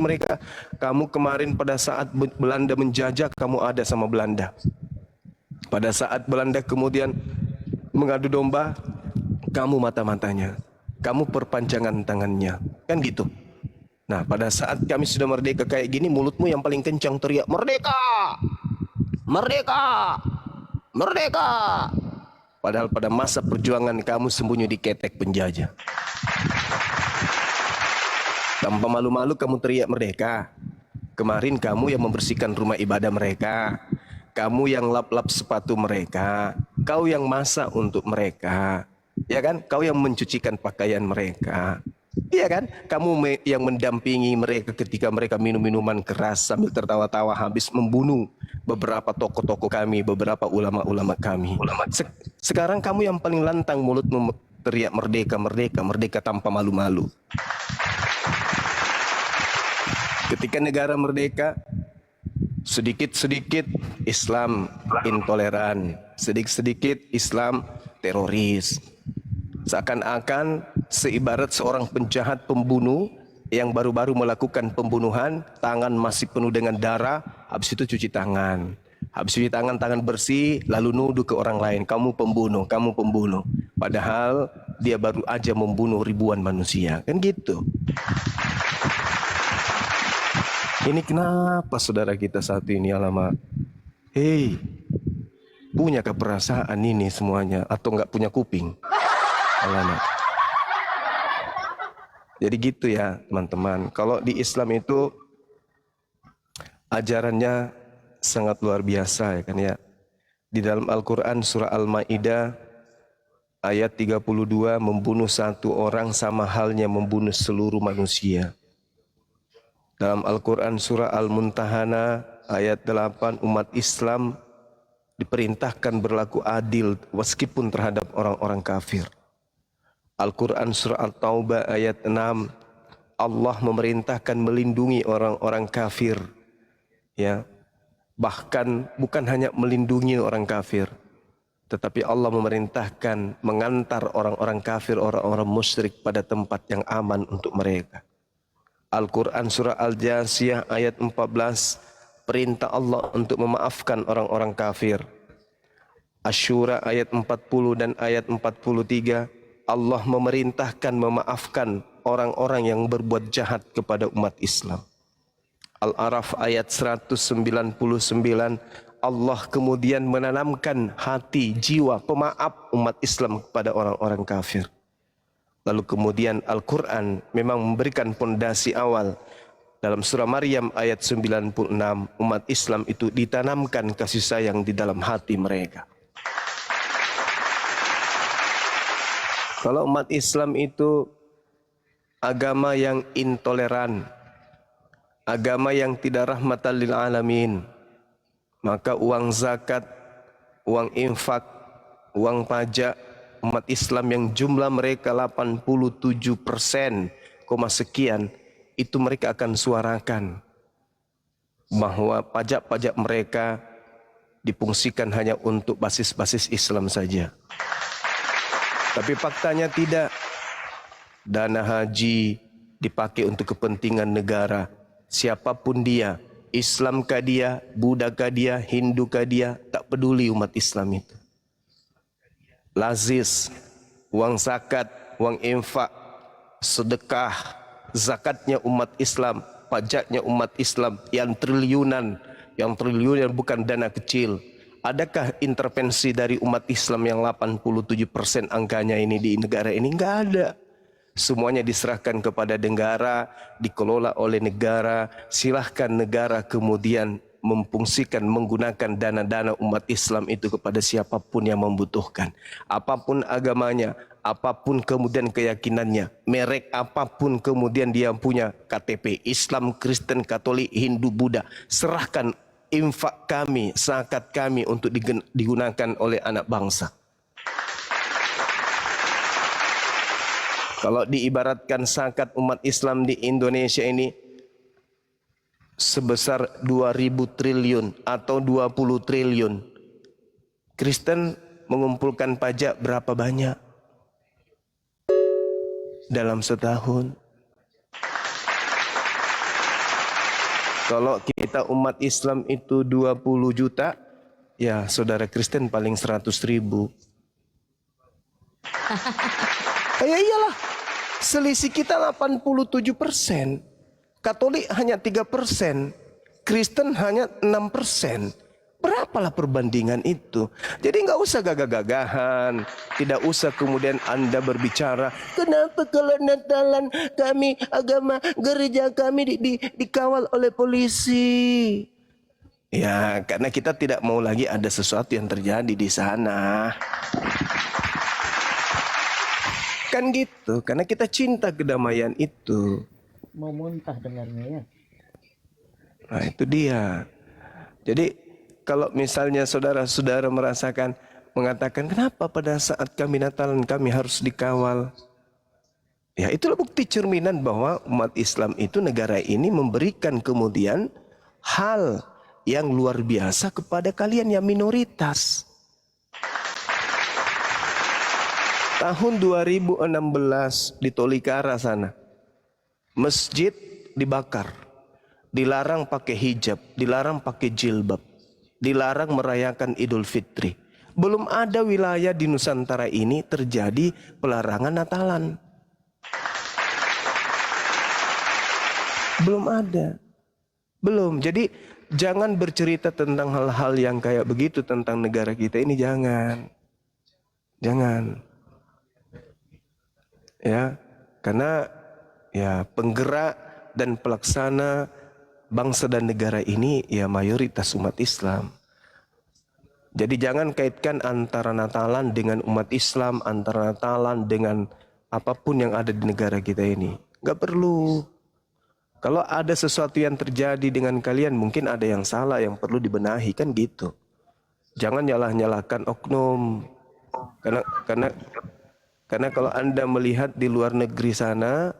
mereka. Kamu kemarin pada saat Belanda menjajah, kamu ada sama Belanda. Pada saat Belanda kemudian mengadu domba, kamu mata-matanya, kamu perpanjangan tangannya, kan gitu. Nah, pada saat kami sudah merdeka kayak gini, mulutmu yang paling kencang teriak, merdeka! Merdeka! Merdeka! Padahal pada masa perjuangan kamu sembunyi di ketek penjajah. Tanpa malu-malu kamu teriak merdeka. Kemarin kamu yang membersihkan rumah ibadah mereka. Kamu yang lap-lap sepatu mereka. Kau yang masak untuk mereka. Ya kan? Kau yang mencucikan pakaian mereka. Iya kan? Kamu yang mendampingi mereka ketika mereka minum minuman keras sambil tertawa-tawa habis membunuh beberapa tokoh-tokoh kami, beberapa ulama-ulama kami. Sekarang kamu yang paling lantang mulutmu teriak merdeka, merdeka, merdeka tanpa malu-malu. Ketika negara merdeka, sedikit-sedikit Islam intoleran, sedikit-sedikit Islam teroris. Seakan-akan seibarat seorang penjahat pembunuh yang baru-baru melakukan pembunuhan, tangan masih penuh dengan darah, habis itu cuci tangan. Habis cuci tangan, tangan bersih, lalu nuduh ke orang lain, kamu pembunuh, kamu pembunuh. Padahal dia baru aja membunuh ribuan manusia, kan gitu. Ini kenapa saudara kita satu ini alamak? Hei, punya keperasaan ini semuanya atau enggak punya kuping? Alamak. Jadi gitu ya teman-teman. Kalau di Islam itu ajarannya sangat luar biasa ya kan ya. Di dalam Al-Quran surah Al-Ma'idah ayat 32, membunuh satu orang sama halnya membunuh seluruh manusia. Dalam Al-Quran surah Al-Muntahana ayat 8, umat Islam diperintahkan berlaku adil meskipun terhadap orang-orang kafir. Al-Quran surah At-Taubah ayat 6, Allah memerintahkan melindungi orang-orang kafir. Ya, bahkan bukan hanya melindungi orang kafir, tetapi Allah memerintahkan mengantar orang-orang kafir, orang-orang musyrik pada tempat yang aman untuk mereka. Al-Quran surah Al-Jasiyah ayat 14, perintah Allah untuk memaafkan orang-orang kafir. Asy-Syura ayat 40 dan ayat 43, Allah memerintahkan memaafkan orang-orang yang berbuat jahat kepada umat Islam. Al-A'raf ayat 199, Allah kemudian menanamkan hati, jiwa pemaaf umat Islam kepada orang-orang kafir. Lalu kemudian Al-Quran memang memberikan pondasi awal. Dalam surah Maryam ayat 96, umat Islam itu ditanamkan kasih sayang di dalam hati mereka. Kalau umat Islam itu agama yang intoleran, agama yang tidak rahmatan lil alamin, maka uang zakat, uang infak, uang pajak umat Islam yang jumlah mereka 87%, sekian, itu mereka akan suarakan bahwa pajak-pajak mereka difungsikan hanya untuk basis-basis Islam saja. Tapi faktanya tidak. Dana haji dipakai untuk kepentingan negara. Siapapun dia, Islamkah dia, Buddhakah dia, Hindukah dia, tak peduli umat Islam itu. Lazis, uang zakat, uang infak, sedekah, zakatnya umat Islam, pajaknya umat Islam yang triliunan bukan dana kecil. Adakah intervensi dari umat Islam yang 87% angkanya ini di negara ini? Enggak ada. Semuanya diserahkan kepada negara, dikelola oleh negara. Silahkan negara kemudian memfungsikan, menggunakan dana-dana umat Islam itu kepada siapapun yang membutuhkan. Apapun agamanya, apapun kemudian keyakinannya, merek apapun kemudian dia punya, KTP, Islam, Kristen, Katolik, Hindu, Buddha, serahkan infak kami, zakat kami untuk digunakan oleh anak bangsa. Kalau diibaratkan zakat umat Islam di Indonesia ini sebesar 2.000 triliun atau 20 triliun. Kristen mengumpulkan pajak berapa banyak dalam setahun? Kalau kita umat Islam itu 20 juta, ya saudara Kristen paling 100.000. Ya iyalah, selisih kita 87%. Katolik hanya 3%, Kristen hanya 6%. Berapalah perbandingan itu? Jadi nggak usah gagah-gagahan, tidak usah kemudian Anda berbicara, kenapa kalau Natalan kami agama gereja kami dikawal oleh polisi? Ya, karena kita tidak mau lagi ada sesuatu yang terjadi di sana. Kan gitu, karena kita cinta kedamaian itu. Mau muntah dengarnya ya. Nah itu dia. Jadi kalau misalnya saudara-saudara mengatakan kenapa pada saat kami Natalan kami harus dikawal? Ya itulah bukti cerminan bahwa umat Islam itu negara ini memberikan kemudian hal yang luar biasa kepada kalian yang minoritas. Tahun 2016 di Tolikara sana, masjid dibakar, dilarang pakai hijab, dilarang pakai jilbab, dilarang merayakan Idul Fitri. Belum ada wilayah di Nusantara ini terjadi pelarangan Natalan. Belum ada. Belum. Jadi jangan bercerita tentang hal-hal yang kayak begitu tentang negara kita ini, jangan. Jangan. Ya, karena ya penggerak dan pelaksana bangsa dan negara ini ya mayoritas umat Islam. Jadi jangan kaitkan antara Natalan dengan umat Islam, antara Natalan dengan apapun yang ada di negara kita ini. Gak perlu. Kalau ada sesuatu yang terjadi dengan kalian, mungkin ada yang salah yang perlu dibenahi, kan gitu. Jangan nyalah-nyalahkan oknum. Karena kalau Anda melihat di luar negeri sana,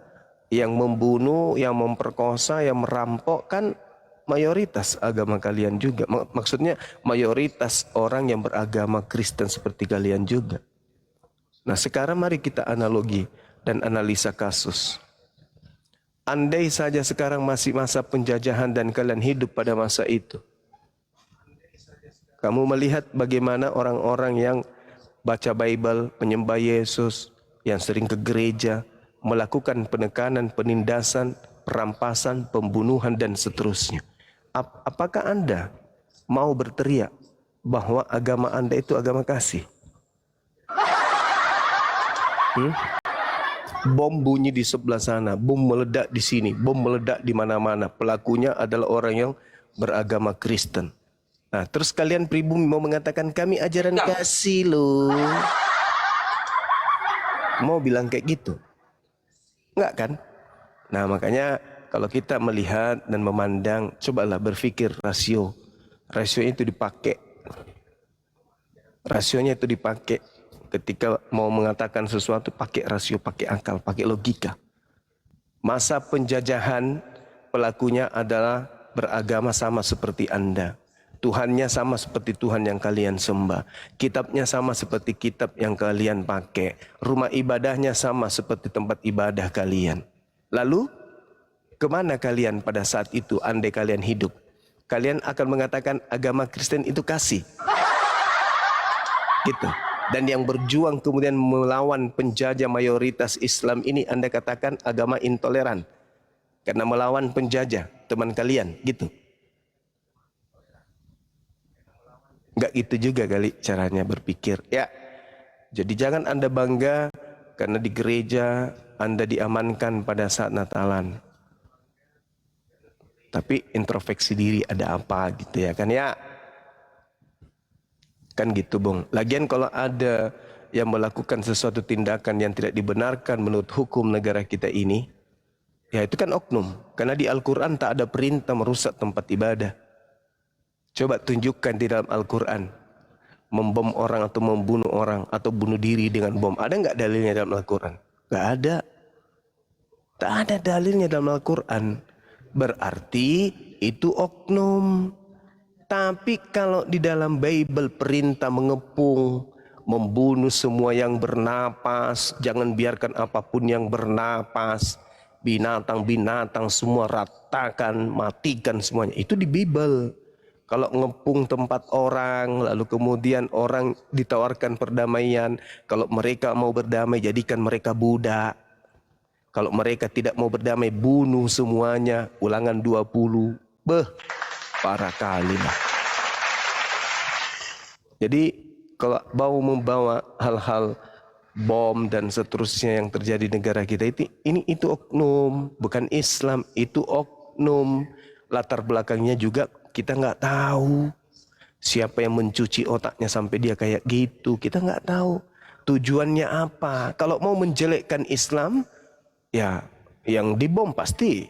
yang membunuh, yang memperkosa, yang merampok kan mayoritas agama kalian juga. Maksudnya mayoritas orang yang beragama Kristen seperti kalian juga. Nah sekarang mari kita analogi dan analisa kasus. Andai saja sekarang masih masa penjajahan dan kalian hidup pada masa itu. Kamu melihat bagaimana orang-orang yang baca Bible, menyembah Yesus, yang sering ke gereja, melakukan penekanan, penindasan, perampasan, pembunuhan, dan seterusnya. Apakah Anda mau berteriak bahwa agama Anda itu agama kasih? Bom bunyi di sebelah sana, bom meledak di sini, bom meledak di mana-mana. Pelakunya adalah orang yang beragama Kristen. Nah, terus kalian pribumi mau mengatakan kami ajaran kasih loh. Mau bilang kayak gitu? Enggak kan? Nah, makanya kalau kita melihat dan memandang, cobalah berpikir rasio. Rasionya itu dipakai. Rasionya itu dipakai. Ketika mau mengatakan sesuatu, pakai rasio, pakai akal, pakai logika. Masa penjajahan, pelakunya adalah beragama sama seperti Anda. Tuhannya sama seperti Tuhan yang kalian sembah. Kitabnya sama seperti kitab yang kalian pakai. Rumah ibadahnya sama seperti tempat ibadah kalian. Lalu, kemana kalian pada saat itu andai kalian hidup? Kalian akan mengatakan agama Kristen itu kasih. Gitu. Dan yang berjuang kemudian melawan penjajah mayoritas Islam ini Anda katakan agama intoleran. Karena melawan penjajah teman kalian. Gitu. Enggak gitu juga kali caranya berpikir. Ya, jadi jangan Anda bangga karena di gereja Anda diamankan pada saat Natalan. Tapi introspeksi diri ada apa gitu ya kan ya. Kan gitu Bung. Lagian kalau ada yang melakukan sesuatu tindakan yang tidak dibenarkan menurut hukum negara kita ini, ya itu kan oknum. Karena di Al-Quran tak ada perintah merusak tempat ibadah. Coba tunjukkan di dalam Al-Quran. Membom orang atau membunuh orang atau bunuh diri dengan bom. Ada nggak dalilnya dalam Al-Quran? Nggak ada. Tak ada dalilnya dalam Al-Quran. Berarti itu oknum. Tapi kalau di dalam Bible perintah mengepung, membunuh semua yang bernapas, jangan biarkan apapun yang bernapas. binatang-binatang semua ratakan, matikan semuanya. Itu di Bible. Kalau ngepung tempat orang, lalu kemudian orang ditawarkan perdamaian. Kalau mereka mau berdamai, jadikan mereka budak. Kalau mereka tidak mau berdamai, bunuh semuanya. Ulangan 20. Parah kali lah. Jadi kalau mau membawa hal-hal bom dan seterusnya yang terjadi di negara kita itu oknum, bukan Islam, itu oknum. Latar belakangnya juga kita nggak tahu. Siapa yang mencuci otaknya sampai dia kayak gitu, kita nggak tahu. Tujuannya apa? Kalau mau menjelekkan Islam, ya yang dibom pasti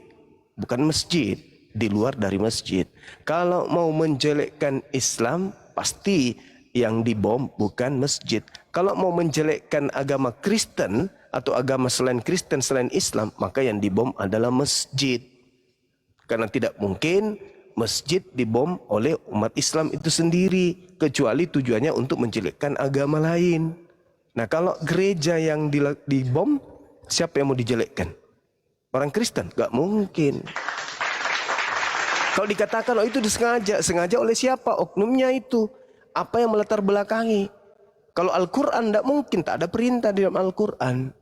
bukan masjid, di luar dari masjid. Kalau mau menjelekkan Islam, pasti yang dibom bukan masjid. Kalau mau menjelekkan agama Kristen atau agama selain Kristen, selain Islam, maka yang dibom adalah masjid. Karena tidak mungkin masjid dibom oleh umat Islam itu sendiri, kecuali tujuannya untuk menjelekkan agama lain. Nah, kalau gereja yang dibom, siapa yang mau dijelekkan? Orang Kristen? Gak mungkin. Kalau dikatakan itu disengaja, sengaja oleh siapa? Oknumnya itu. Apa yang melatar belakangi? Kalau Al-Quran tidak mungkin, tak ada perintah di dalam Al-Quran.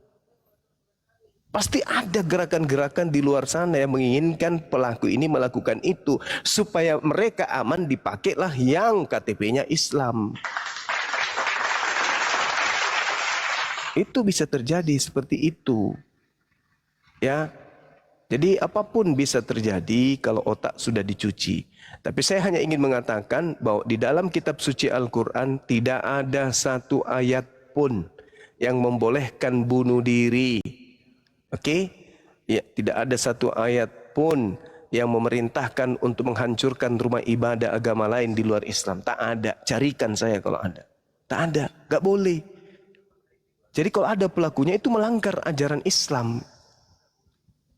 Pasti ada gerakan-gerakan di luar sana yang menginginkan pelaku ini melakukan itu. Supaya mereka aman, dipakailah yang KTP-nya Islam. Itu bisa terjadi seperti itu. Ya. Jadi apapun bisa terjadi kalau otak sudah dicuci. Tapi saya hanya ingin mengatakan bahwa di dalam kitab suci Al-Quran tidak ada satu ayat pun yang membolehkan bunuh diri. Oke? Ya, tidak ada satu ayat pun yang memerintahkan untuk menghancurkan rumah ibadah agama lain di luar Islam. Tak ada. Carikan saya kalau ada. Tak ada. Gak boleh. Jadi kalau ada pelakunya itu melanggar ajaran Islam.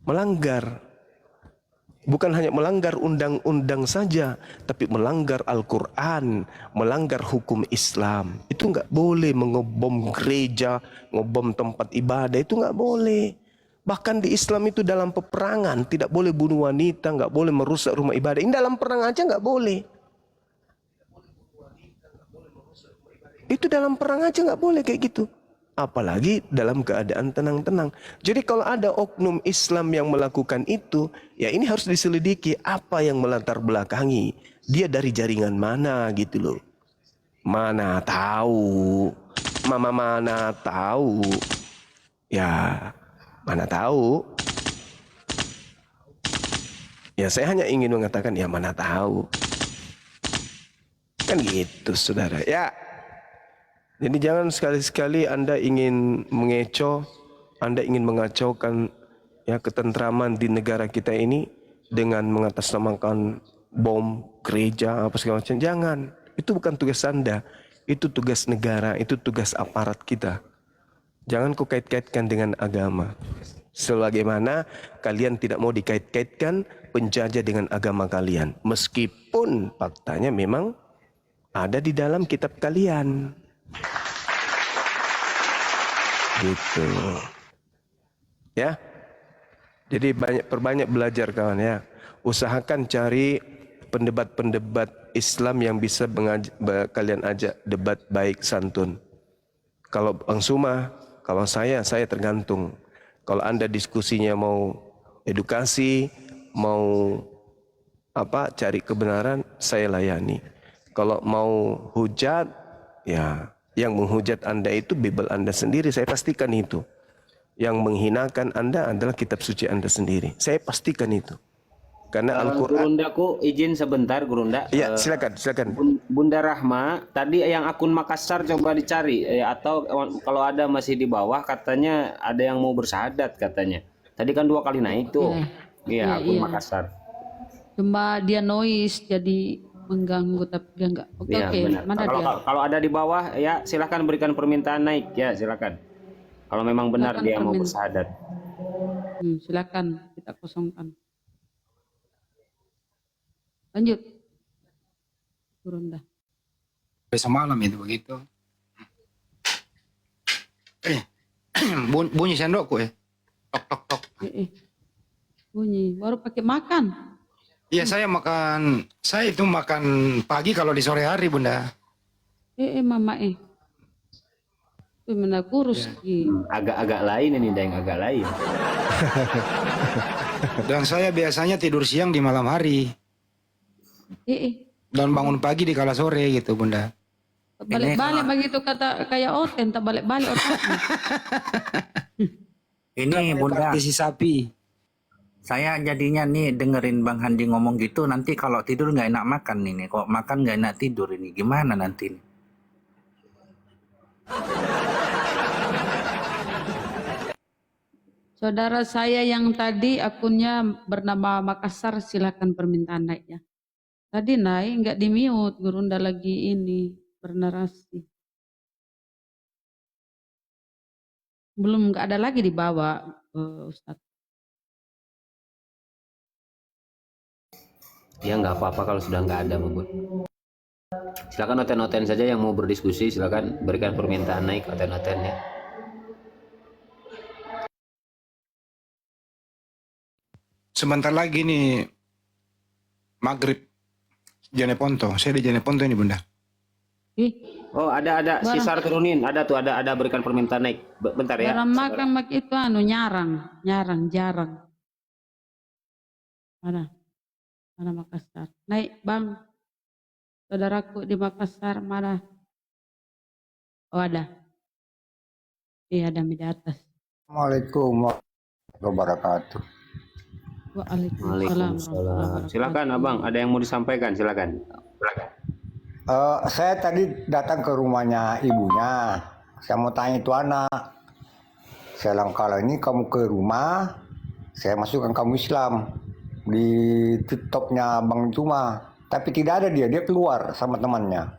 Melanggar. Bukan hanya melanggar undang-undang saja, tapi melanggar Al-Quran, melanggar hukum Islam. Itu nggak boleh mengebom gereja, ngebom tempat ibadah, itu nggak boleh. Bahkan di Islam itu dalam peperangan, tidak boleh bunuh wanita, nggak boleh merusak rumah ibadah. Ini dalam perang aja nggak boleh. Itu dalam perang aja nggak boleh kayak gitu. Apalagi dalam keadaan tenang-tenang. Jadi kalau ada oknum Islam yang melakukan itu, ya ini harus diselidiki apa yang melatar belakangi. Dia dari jaringan mana gitu loh. Mana tahu. Mana tahu. Ya, mana tahu. Ya saya hanya ingin mengatakan ya mana tahu. Kan gitu saudara. Ya. Jadi jangan sekali-sekali Anda ingin mengecoh, Anda ingin mengacaukan ya ketentraman di negara kita ini dengan mengatasnamakan bom gereja apa segala macam. Jangan. Itu bukan tugas Anda. Itu tugas negara, itu tugas aparat kita. Jangan kau kait-kaitkan dengan agama. Sebagaimana kalian tidak mau dikait-kaitkan penjajah dengan agama kalian. Meskipun faktanya memang ada di dalam kitab kalian. Gitu. Ya. Jadi perbanyak belajar kawan ya. Usahakan cari pendebat-pendebat Islam yang bisa kalian ajak debat baik santun. Kalau Bang Suma, kalau saya tergantung. Kalau Anda diskusinya mau edukasi, mau cari kebenaran, saya layani. Kalau mau hujat, ya yang menghujat Anda itu Bible Anda sendiri, saya pastikan itu. Yang menghinakan Anda adalah kitab suci Anda sendiri. Saya pastikan itu. Karena Al-Quran. Gurundaku izin sebentar Gurunda. Ya silakan. Bunda Rahma, tadi yang akun Makassar coba dicari atau kalau ada masih di bawah katanya ada yang mau bersahadat katanya. Tadi kan 2 kali naik tuh. Iya, akun Makassar. Cuma dia noise jadi mengganggu tapi dia enggak. Oke, benar. mana dia? Kalau ada di bawah ya silakan berikan permintaan naik ya silakan. Kalau memang benar Silakan dia mau bersahadat. Silakan kita kosongkan. Lanjut. Turun dah. Besok malam itu begitu. Bunyi sendokku ya. Tok tok tok. bunyi. Baru pakai makan. Iya, saya itu makan pagi kalau di sore hari, Bunda. Mama mana kurus. Agak-agak lain ini, Deng, agak lain. Dan saya biasanya tidur siang di malam hari. Dan bangun pagi di kala sore gitu, Bunda. Balik-balik begitu kata kayak Oten, tak balik-balik otaknya. Ini Bunda, Praktisi sapi. saya jadinya nih dengerin Bang Handi ngomong gitu, nanti kalau tidur nggak enak makan ini. Kok makan nggak enak tidur ini, gimana nanti nih? Saudara saya yang tadi akunnya bernama Makassar, silakan permintaan naik ya. Tadi naik nggak di mute, Gurunda lagi ini bernarasi. Belum nggak ada lagi di bawah, Ustadz. Ya nggak apa-apa kalau sudah nggak ada, Bun. Silakan Oten-Oten saja yang mau berdiskusi, silakan berikan permintaan naik Oten-Oten ya. Sebentar lagi nih maghrib Jeneponto. Saya di Jeneponto ini, Bunda. Oh, ada sisar turunin, ada tuh, ada berikan permintaan naik. Bentar ya. Orang makan mak itu nyarang, jarang. Mana Makassar? Naik Bang, saudaraku di Makassar mana? Oh ada. Iya ada di atas. Assalamualaikum warahmatullahi wabarakatuh. Waalaikumsalam. Silakan Abang, ada yang mau disampaikan, silakan. Saya tadi datang ke rumahnya ibunya. Saya mau tanya itu anak. Saya bilang kalau ini kamu ke rumah, saya masukkan kamu Islam di TikToknya Bang Cuma. Tapi tidak ada dia keluar sama temannya.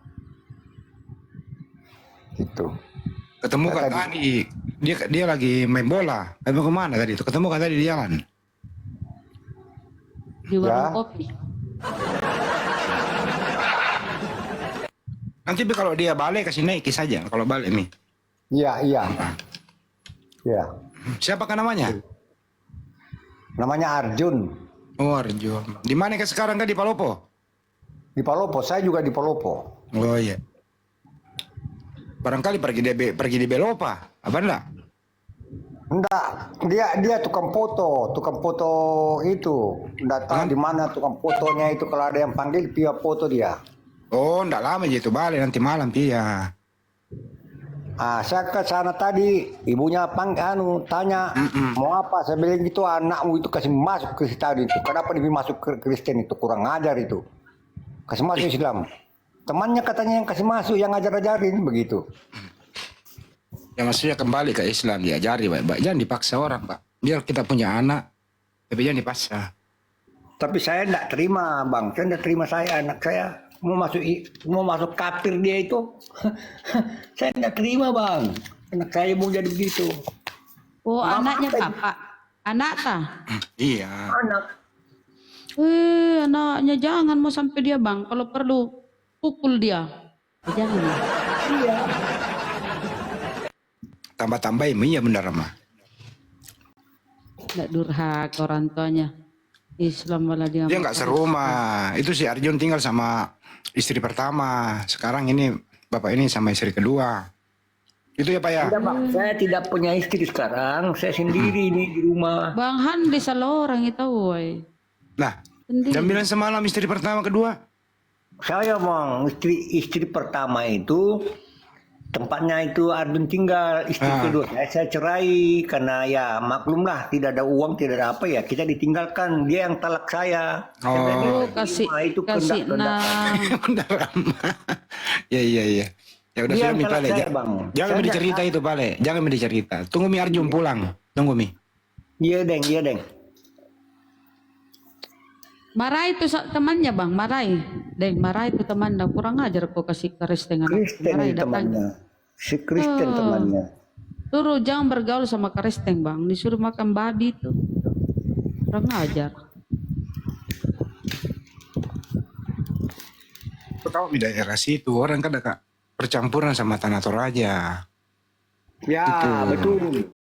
Gitu. Ketemu kan tadi, dia lagi main bola. Ketemu kemana tadi itu? Ketemu kan tadi di jalan. Di warung kopi. Nanti kalau dia balik kasih naik saja. Kalau balik nih. Iya. Siapa kan namanya? Namanya Arjun. Oh, Arjun. Di mana ke sekarang kan di Palopo? Di Palopo, saya juga di Palopo. Oh iya. Barangkali pergi di Belopa, apa enggak? Enggak, dia tukang foto itu. Enggak tahu di mana tukang fotonya itu, kalau ada yang panggil dia foto dia. Oh, enggak lama aja itu balik nanti malam dia. Saya ke sana tadi, ibunya tanya mau apa? Saya bilang gitu, anakmu itu kasih masuk ke tadi itu. Kenapa dia masuk ke Kristen itu? Kurang ajar itu. Kasih masuk Islam. Temannya katanya yang kasih masuk, yang ngajar-ajarin begitu. Ya maksudnya kembali ke Islam, diajari baik-baik. Jangan dipaksa orang, Pak. Biar kita punya anak, tapi jangan dipaksa. Tapi saya enggak terima, Bang. Saya enggak terima anak saya mau masuk kafir dia itu. Saya enggak terima, Bang. Anak saya mau jadi begitu. Oh anaknya Bapak, anak tah? Iya. Anak. Anaknya jangan mau sampai dia Bang. Kalau perlu pukul dia. Jangan ya. Iya. Tambah-tambahin, iya benar mah. Tidak durhaka orang tuanya. Islam malah dia. Dia nggak serumah. Itu si Arjun tinggal sama istri pertama. Sekarang ini bapak ini sama istri kedua. Itu ya Pak ya? Tidak, Bang. Saya tidak punya istri sekarang. Saya sendiri ini di rumah. Bang Handi salah orang itu woy. Nah, Sendiri. jam bilang semalam istri pertama kedua. Saya, Bang, istri pertama itu tempatnya itu Arjun tinggal, istri kedua saya cerai karena ya maklumlah tidak ada uang, tidak ada apa ya, kita ditinggalkan, dia yang talak saya. Oh, kasih nah. Benar. Iya. Ya udah Dia sudah Mi yang Pale. talak saya, Bang. Jangan Saya dicerita itu Pale. Jangan dicerita. Tunggu Mi Arjun pulang. Tunggu Mi. Iya, Deng. Marai itu temannya Bang, Marai. Marai itu temannya, kurang ajar kok kasih keris dengan Kristen Marai temannya. Si Kristen temannya. Suruh jangan bergaul sama Kristen Bang, disuruh makan babi itu. Kurang ajar. Tahu di daerah situ orang kan ada percampuran sama tanah Toraja. Ya, betul.